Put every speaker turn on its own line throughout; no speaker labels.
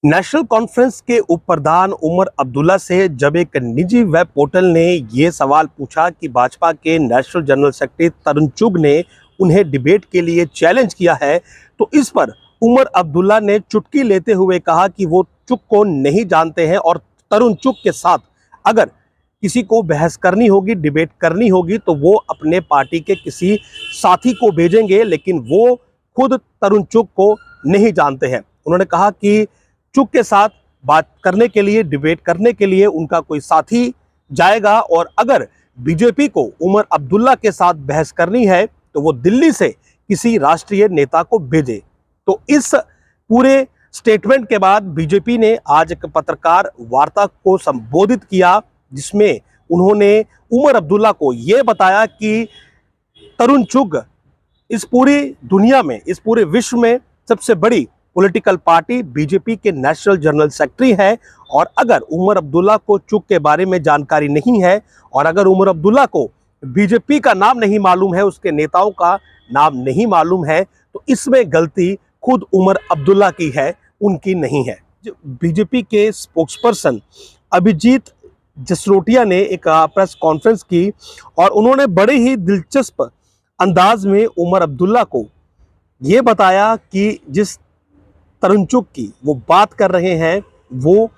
National conference के उप प्रधान उमर अब्दुल्ला से जब एक निजी वेब पोर्टल ने ये सवाल पूछा कि भाजपा के नेशनल जनरल सेक्रेटरी तरुण चुग ने उन्हें डिबेट के लिए चैलेंज किया है, तो इस पर उमर अब्दुल्ला ने चुटकी लेते हुए कहा कि वो चुग को नहीं जानते हैं और तरुण चुग के साथ अगर किसी को बहस करनी होगी, डिबेट करनी होगी, तो वो अपने पार्टी के किसी साथी को भेजेंगे, लेकिन वो खुद तरुण चुग को नहीं जानते हैं। उन्होंने कहा कि चुग के साथ बात करने के लिए, डिबेट करने के लिए उनका कोई साथी जाएगा, और अगर बीजेपी को उमर अब्दुल्ला के साथ बहस करनी है तो वो दिल्ली से किसी राष्ट्रीय नेता को भेजे। तो इस पूरे स्टेटमेंट के बाद बीजेपी ने आज एक पत्रकार वार्ता को संबोधित किया, जिसमें उन्होंने उमर अब्दुल्ला को यह बताया कि तरुण चुग इस पूरी दुनिया में, इस पूरे विश्व में सबसे बड़ी पॉलिटिकल पार्टी बीजेपी के नेशनल जनरल सेक्रेटरी है, और अगर उमर अब्दुल्ला को चुग के बारे में जानकारी नहीं है और अगर उमर अब्दुल्ला को बीजेपी का नाम नहीं मालूम है, उसके नेताओं का नाम नहीं मालूम है, तो इसमें गलती खुद उमर अब्दुल्ला की है, उनकी नहीं है। बीजेपी के स्पोक्सपर्सन अभिजीत जसरोटिया ने एक प्रेस कॉन्फ्रेंस की और उन्होंने बड़े ही दिलचस्प अंदाज में उमर अब्दुल्ला को ये बताया कि जिस तरुण चुग की वो बात कर रहे हैं, वो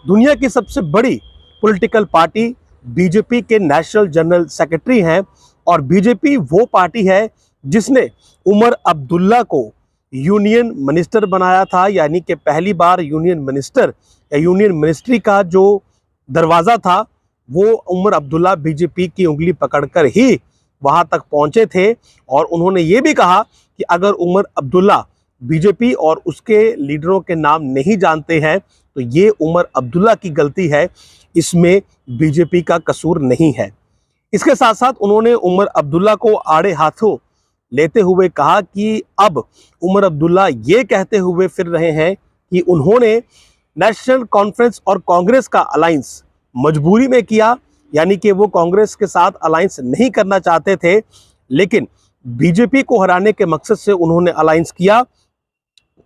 दुनिया की सबसे बड़ी पॉलिटिकल पार्टी बीजेपी के नेशनल जनरल सेक्रेटरी हैं, और बीजेपी वो पार्टी है जिसने उमर अब्दुल्ला को यूनियन मिनिस्टर बनाया था, यानी कि पहली बार यूनियन मिनिस्टर या यूनियन मिनिस्ट्री का जो दरवाज़ा था वो उमर अब्दुल्ला बीजेपी की उंगली पकड़कर ही वहाँ तक पहुँचे थे। और उन्होंने ये भी कहा कि अगर उमर अब्दुल्ला बीजेपी और उसके लीडरों के नाम नहीं जानते हैं तो ये उमर अब्दुल्ला की गलती है, इसमें बीजेपी का कसूर नहीं है। इसके साथ साथ उन्होंने उमर अब्दुल्ला को आड़े हाथों लेते हुए कहा कि अब उमर अब्दुल्ला ये कहते हुए फिर रहे हैं कि उन्होंने नेशनल कॉन्फ्रेंस और कांग्रेस का अलायंस मजबूरी में किया, यानी कि वो कांग्रेस के साथ अलायंस नहीं करना चाहते थे, लेकिन बीजेपी को हराने के मकसद से उन्होंने अलायंस किया।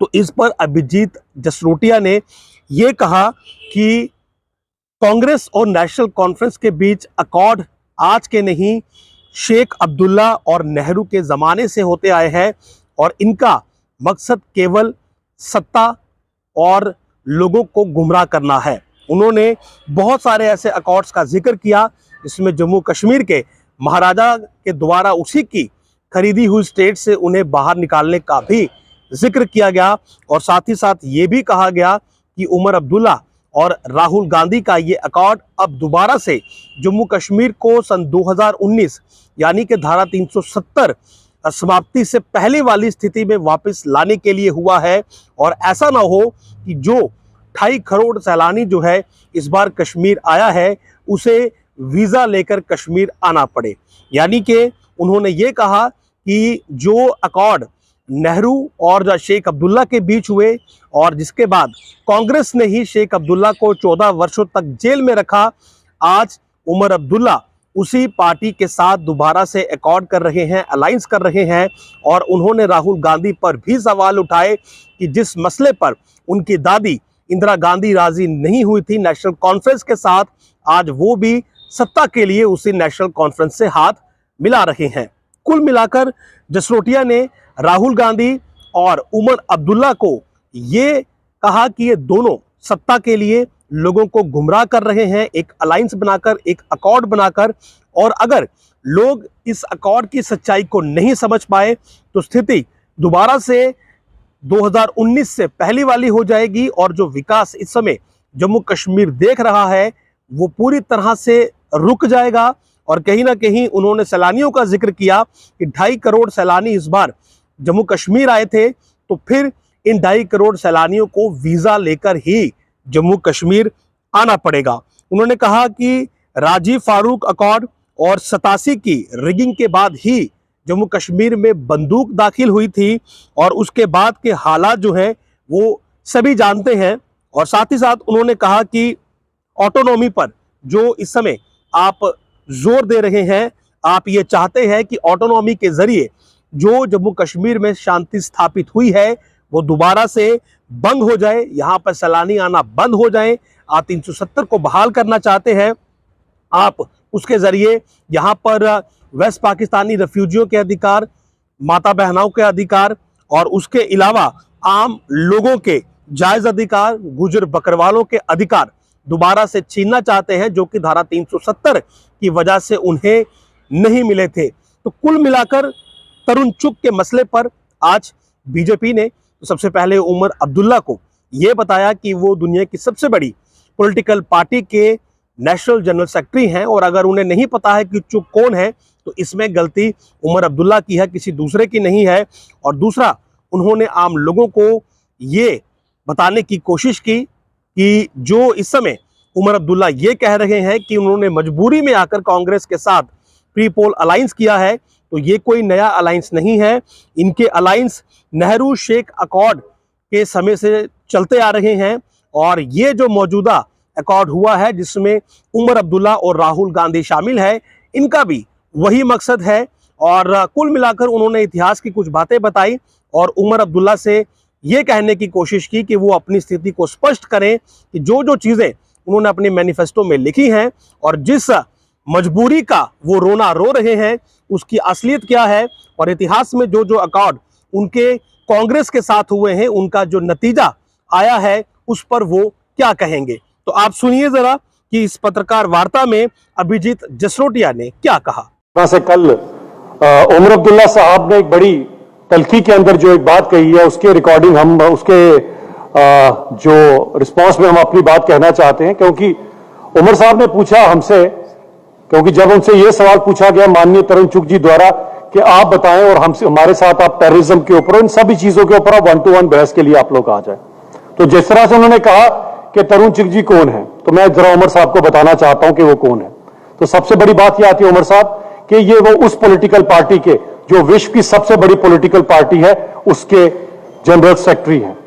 तो इस पर अभिजीत जसरोटिया ने यह कहा कि कांग्रेस और नेशनल कॉन्फ्रेंस के बीच अकॉर्ड आज के नहीं, शेख अब्दुल्ला और नेहरू के ज़माने से होते आए हैं, और इनका मकसद केवल सत्ता और लोगों को गुमराह करना है। उन्होंने बहुत सारे ऐसे अकॉर्ड्स का जिक्र किया जिसमें जम्मू कश्मीर के महाराजा के द्वारा उसी की खरीदी हुई स्टेट से उन्हें बाहर निकालने का भी जिक्र किया गया, और साथ ही साथ ये भी कहा गया कि उमर अब्दुल्ला और राहुल गांधी का ये अकॉर्ड अब दोबारा से जम्मू कश्मीर को सन 2019 यानी कि धारा 370 समाप्ति से पहले वाली स्थिति में वापस लाने के लिए हुआ है, और ऐसा ना हो कि जो 2.5 करोड़ सैलानी जो है इस बार कश्मीर आया है उसे वीज़ा लेकर कश्मीर आना पड़े। यानी कि उन्होंने ये कहा कि जो अकॉर्ड नेहरू और शेख अब्दुल्ला के बीच हुए, और जिसके बाद कांग्रेस ने ही शेख अब्दुल्ला को 14 वर्षों तक जेल में रखा, आज उमर अब्दुल्ला उसी पार्टी के साथ दोबारा से अकॉर्ड कर रहे हैं, अलायंस कर रहे हैं। और उन्होंने राहुल गांधी पर भी सवाल उठाए कि जिस मसले पर उनकी दादी इंदिरा गांधी राजी नहीं हुई थी नेशनल कॉन्फ्रेंस के साथ, आज वो भी सत्ता के लिए उसी नेशनल कॉन्फ्रेंस से हाथ मिला रहे हैं। कुल मिलाकर जसरोटिया ने राहुल गांधी और उमर अब्दुल्ला को ये कहा कि ये दोनों सत्ता के लिए लोगों को गुमराह कर रहे हैं, एक अलायंस बनाकर, एक अकॉर्ड बनाकर, और अगर लोग इस अकॉर्ड की सच्चाई को नहीं समझ पाए तो स्थिति दोबारा से 2019 से पहली वाली हो जाएगी, और जो विकास इस समय जम्मू कश्मीर देख रहा है वो पूरी तरह से रुक जाएगा। और कहीं ना कहीं उन्होंने सैलानियों का जिक्र किया कि 2.5 करोड़ सैलानी इस बार जम्मू कश्मीर आए थे, तो फिर इन 2.5 करोड़ सैलानियों को वीज़ा लेकर ही जम्मू कश्मीर आना पड़ेगा। उन्होंने कहा कि राजीव फारूक अकॉर्ड और 87 की रिगिंग के बाद ही जम्मू कश्मीर में बंदूक दाखिल हुई थी, और उसके बाद के हालात जो हैं वो सभी जानते हैं। और साथ ही साथ उन्होंने कहा कि ऑटोनॉमी पर जो इस समय आप जोर दे रहे हैं, आप ये चाहते हैं कि ऑटोनॉमी के जरिए जो जम्मू कश्मीर में शांति स्थापित हुई है वो दोबारा से बंद हो जाए, यहां पर सैलानी आना बंद हो जाए। आप 370 को बहाल करना चाहते हैं, आप उसके जरिए यहां पर वेस्ट पाकिस्तानी रेफ्यूजियों के अधिकार, माता बहनों के अधिकार और उसके अलावा आम लोगों के जायज अधिकार, गुजर बकरवालों के अधिकार दोबारा से छीनना चाहते हैं, जो कि धारा 370 की वजह से उन्हें नहीं मिले थे। तो कुल मिलाकर तरुण चुग के मसले पर आज बीजेपी ने सबसे पहले उमर अब्दुल्ला को यह बताया कि वो दुनिया की सबसे बड़ी पॉलिटिकल पार्टी के नेशनल जनरल सेक्रेटरी हैं, और अगर उन्हें नहीं पता है कि चुग कौन है तो इसमें गलती उमर अब्दुल्ला की है, किसी दूसरे की नहीं है। और दूसरा, उन्होंने आम लोगों को ये बताने की कोशिश की कि जो इस समय उमर अब्दुल्ला ये कह रहे हैं कि उन्होंने मजबूरी में आकर कांग्रेस के साथ प्री पोल अलायंस किया है, तो ये कोई नया अलायंस नहीं है। इनके अलायंस नेहरू शेख अकॉर्ड के समय से चलते आ रहे हैं, और ये जो मौजूदा अकॉर्ड हुआ है जिसमें उमर अब्दुल्ला और राहुल गांधी शामिल है, इनका भी वही मकसद है। और कुल मिलाकर उन्होंने इतिहास की कुछ बातें बताई और उमर अब्दुल्ला से ये कहने की कोशिश की कि वो अपनी स्थिति को स्पष्ट करें कि जो जो चीजें उन्होंने अपने मैनिफेस्टो में लिखी हैं और जिस मजबूरी का वो रोना रो रहे हैं उसकी असलियत क्या है, और इतिहास में जो जो अकॉर्ड उनके कांग्रेस के साथ हुए हैं उनका जो नतीजा आया है उस पर वो क्या कहेंगे। तो आप सुनिए जरा कि इस पत्रकार वार्ता में अभिजीत जसरोटिया ने क्या कहा।
से कल उमर अब्दुल्ला साहब ने एक बड़ी तल्खी के अंदर जो एक बात कही है उसके रिकॉर्डिंग हम उसके जो रिस्पांस में हम अपनी बात कहना चाहते हैं, क्योंकि उमर साहब ने पूछा हमसे, क्योंकि जब उनसे यह सवाल पूछा गया माननीय तरुण चुग जी द्वारा कि आप बताएं और हमसे हमारे साथ आप टेररिज्म के ऊपर इन सभी चीजों के ऊपर आप 1-to-1 बहस के लिए आप लोग आ जाए, तो जिस तरह से उन्होंने कहा कि तरुण चुग जी कौन है, तो मैं जरा उमर साहब को बताना चाहता हूं कि वो कौन है। तो सबसे बड़ी बात यह आती है उमर साहब कि ये वो उस पॉलिटिकल पार्टी के जो विश्व की सबसे बड़ी पॉलिटिकल पार्टी है उसके जनरल सेक्रेटरी हैं।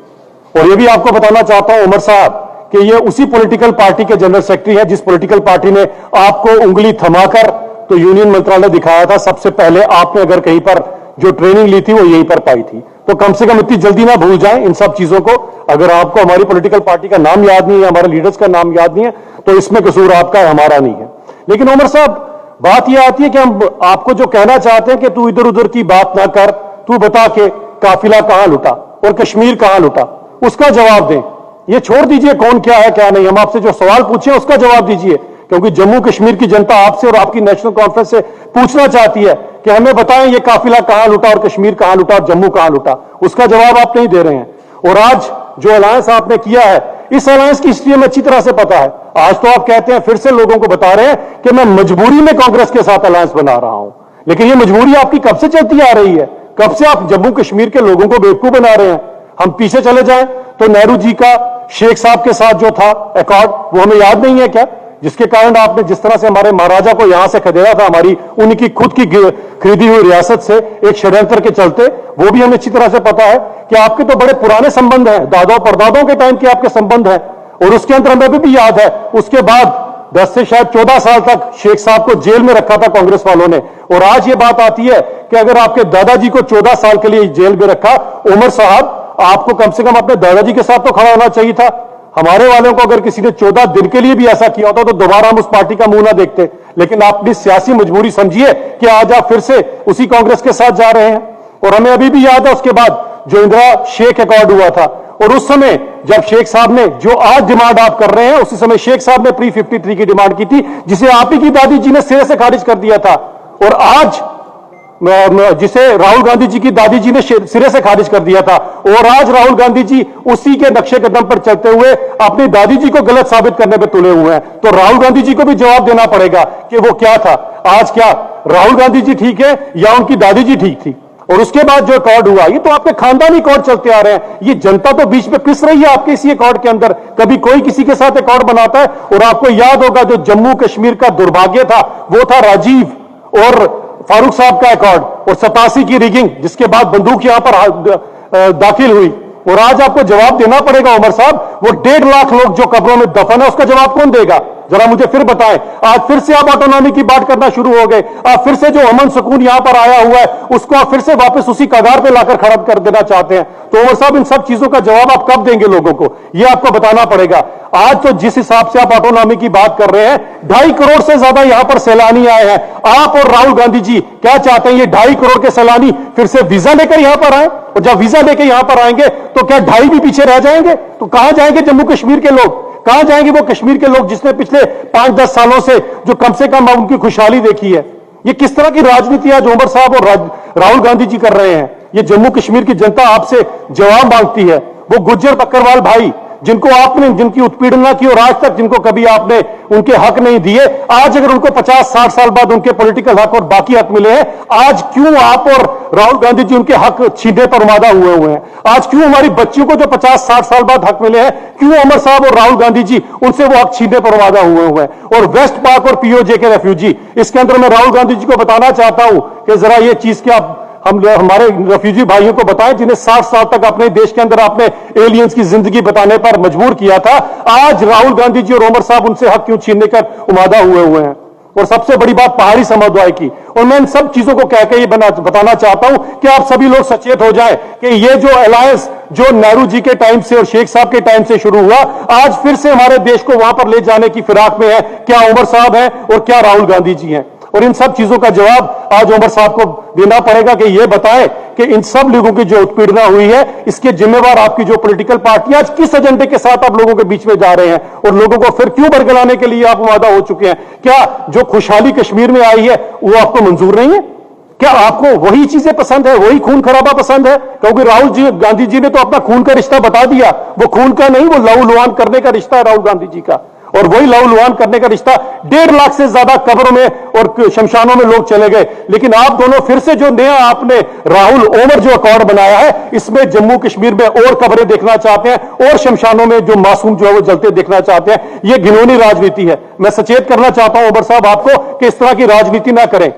और ये भी आपको बताना चाहता हूं उमर साहब कि ये उसी पॉलिटिकल पार्टी के जनरल सेक्रेटरी हैं जिस पॉलिटिकल पार्टी ने आपको उंगली थमाकर तो यूनियन मंत्रालय दिखाया था। सबसे पहले आपने अगर कहीं पर जो ट्रेनिंग ली थी वो यहीं पर पाई थी। तो कम से कम इतनी जल्दी ना भूल जाएं इन सब चीजों को। अगर आपको हमारी पॉलिटिकल पार्टी का नाम याद नहीं है, हमारे लीडर्स का नाम याद नहीं है, तो इसमें कसूर आपका है, हमारा नहीं है। लेकिन उमर साहब बात यह आती है कि हम आपको जो कहना चाहते हैं कि तू इधर उधर की बात ना कर, तू बता के काफिला कहां लुटा और कश्मीर कहां लुटा, उसका जवाब दें। ये छोड़ दीजिए कौन क्या है क्या नहीं, हम आपसे जो सवाल पूछे उसका जवाब दीजिए, क्योंकि जम्मू कश्मीर की जनता आपसे और आपकी नेशनल कॉन्फ्रेंस से पूछना चाहती है कि हमें बताएं ये काफिला कहां लुटा और कश्मीर कहां लुटा और जम्मू कहां लुटा। उसका जवाब आप नहीं दे रहे हैं। और आज जो अलायंस आपने किया है, इस अलायंस की हिस्ट्री हमें अच्छी तरह से पता है। आज तो आप कहते हैं, फिर से लोगों को बता रहे हैं कि मैं मजबूरी में कांग्रेस के साथ अलायंस बना रहा हूं, लेकिन ये मजबूरी आपकी कब से चलती आ रही है? कब से आप जम्मू कश्मीर के लोगों को बेवकूफ बना रहे हैं? हम पीछे चले जाएं तो नेहरू जी का शेख साहब के साथ जो था अकॉर्ड, वो हमें याद नहीं है क्या? जिसके कारण आपने जिस तरह से हमारे महाराजा को यहां से खदेड़ा था, हमारी उनकी खुद की खरीदी हुई रियासत से एक षड्यंत्र के चलते, वो भी हमें अच्छी तरह से पता है कि आपके तो बड़े पुराने संबंध हैं, दादों परदादों के टाइम के आपके संबंध हैं। और उसके अंदर हमें भी याद है, उसके बाद 10 से शायद 14 साल तक शेख साहब को जेल में रखा था कांग्रेस वालों ने। और आज ये बात आती है कि अगर आपके दादाजी को 14 साल के लिए जेल में रखा, उमर साहब आपको कम से कम अपने दादाजी के साथ तो खड़ा होना चाहिए था। हमारे वालों को अगर किसी ने 14 दिन के लिए भी ऐसा किया होता तो दोबारा हम उस पार्टी का मुंह ना देखते। लेकिन आप अपनी सियासी मजबूरी समझिए कि आज आप फिर से उसी कांग्रेस के साथ जा रहे हैं। और हमें अभी भी याद है उसके बाद जो इंदिरा शेख अकॉर्ड हुआ था, और उस समय जब शेख साहब ने जो आज डिमांड आप कर रहे हैं, उसी समय शेख साहब ने प्री 53 की डिमांड की थी, जिसे आप ही की दादी जी ने सिरे से खारिज कर दिया था। और आज जिसे राहुल गांधी जी की दादी जी ने सिरे से खारिज कर दिया था, और आज राहुल गांधी जी उसी के नक्शे कदम पर चलते हुए अपनी दादी जी को गलत साबित करने पर तुले हुए हैं। तो राहुल गांधी जी को भी जवाब देना पड़ेगा कि वो क्या था। आज क्या राहुल गांधी जी ठीक है या उनकी दादी जी ठीक थी? और उसके बाद जो अकॉर्ड हुआ, ये तो आपके खानदानी अकॉर्ड चलते आ रहे हैं। ये जनता तो बीच में पिस रही है आपके इसी अकॉर्ड के अंदर। कभी कोई किसी के साथ अकॉर्ड बनाता है, और आपको याद होगा जो जम्मू कश्मीर का दुर्भाग्य था वो था राजीव और फारूक साहब का अकॉर्ड और 87 की रिगिंग, जिसके बाद बंदूक यहां पर दाखिल हुई। और आज आपको जवाब देना पड़ेगा उमर साहब, वो 1.5 लाख लोग जो कब्रों में दफन है उसका जवाब कौन देगा? जरा मुझे फिर बताएं, आज फिर से आप ऑटोनॉमी की बात करना शुरू हो गए। आप फिर से जो अमन सुकून यहां पर आया हुआ है उसको आप फिर से वापस उसी कगार पे लाकर खड़ा कर देना चाहते हैं। तो उमर साहब, इन सब चीजों का जवाब आप कब देंगे लोगों को, यह आपको बताना पड़ेगा। आज तो जिस हिसाब से आप ऑटोनॉमी की बात कर रहे हैं, 2.5 करोड़ से ज्यादा यहां पर सैलानी आए हैं। आप और राहुल गांधी जी क्या चाहते हैं, ये 2.5 करोड़ के सैलानी फिर से वीजा लेकर यहां पर आए? और जब वीजा लेकर यहां पर आएंगे तो क्या 2.5 भी पीछे रह जाएंगे? तो कहां जाएंगे जम्मू कश्मीर के लोग? कहां जाएंगे वो कश्मीर के लोग जिसने पिछले 5-10 सालों से जो कम से कम उनकी खुशहाली देखी है? ये किस तरह की राजनीति आज उमर साहब और राहुल गांधी जी कर रहे हैं? ये जम्मू कश्मीर की जनता आपसे जवाब मांगती है। वो गुज्जर बकरवाल भाई जिनको आपने, जिनकी उत्पीड़ना की और आज तक जिनको कभी आपने उनके हक नहीं दिए, आज अगर उनको 50-60 साल बाद उनके पॉलिटिकल हक और बाकी हक मिले हैं, आज क्यों आप और राहुल गांधी जी उनके हक छीनने पर उमादा हुए हैं? आज क्यों हमारी बच्चियों को जो 50-60 साल बाद हक मिले हैं, क्यों अमर साहब और राहुल गांधी जी उनसे वो हक छीनने पर उमादा हुए हैं? और वेस्ट पाक और पीओजे के रेफ्यूजी, इसके अंदर मैं राहुल गांधी जी को बताना चाहता हूं कि जरा ये चीज क्या हम हमारे रेफ्यूजी भाइयों को बताएं जिन्हें 60 साल तक अपने देश के अंदर आपने एलियंस की जिंदगी बताने पर मजबूर किया था। आज राहुल गांधी जी और उमर साहब उनसे हक क्यों छीनने कर उमादा हुए हैं? और सबसे बड़ी बात पहाड़ी समुदाय की, और मैं इन सब चीजों को कह के ये बताना चाहता हूं कि आप सभी लोग सचेत हो जाएं कि ये जो अलायंस जो नेहरू जी के टाइम से और शेख साहब के टाइम से शुरू हुआ, आज फिर से हमारे देश को वहां पर ले जाने की फिराक में है। क्या उमर साहब हैं और क्या राहुल गांधी जी हैं? और इन सब चीजों का जवाब आज उमर साहब को देना पड़ेगा कि ये बताएं कि इन सब लोगों की जो उत्पीड़ना हुई है, इसके जिम्मेवार आपकी जो पॉलिटिकल पार्टी आज किस एजेंडे के साथ आप लोगों के बीच में जा रहे हैं और लोगों को फिर क्यों बरगलाने के लिए आप वादा हो चुके हैं? क्या जो खुशहाली कश्मीर में आई है वो आपको मंजूर नहीं है? क्या आपको वही चीजें पसंद है, वही खून खराबा पसंद है? क्योंकि राहुल गांधी जी ने तो अपना खून का रिश्ता बता दिया, वो खून का नहीं, वो लहू लुहान करने का रिश्ता है राहुल गांधी जी का। और वही लहू लुहान करने का रिश्ता 1.5 लाख से ज्यादा कब्रों में और शमशानों में लोग चले गए। लेकिन आप दोनों फिर से जो नया आपने राहुल ओमर जो अकॉर्ड बनाया है, इसमें जम्मू कश्मीर में और कब्रें देखना चाहते हैं और शमशानों में जो मासूम जो है वो जलते देखना चाहते हैं। यह घिनौनी राजनीति है। मैं सचेत करना चाहता हूं उमर साहब आपको कि इस तरह की राजनीति ना करें।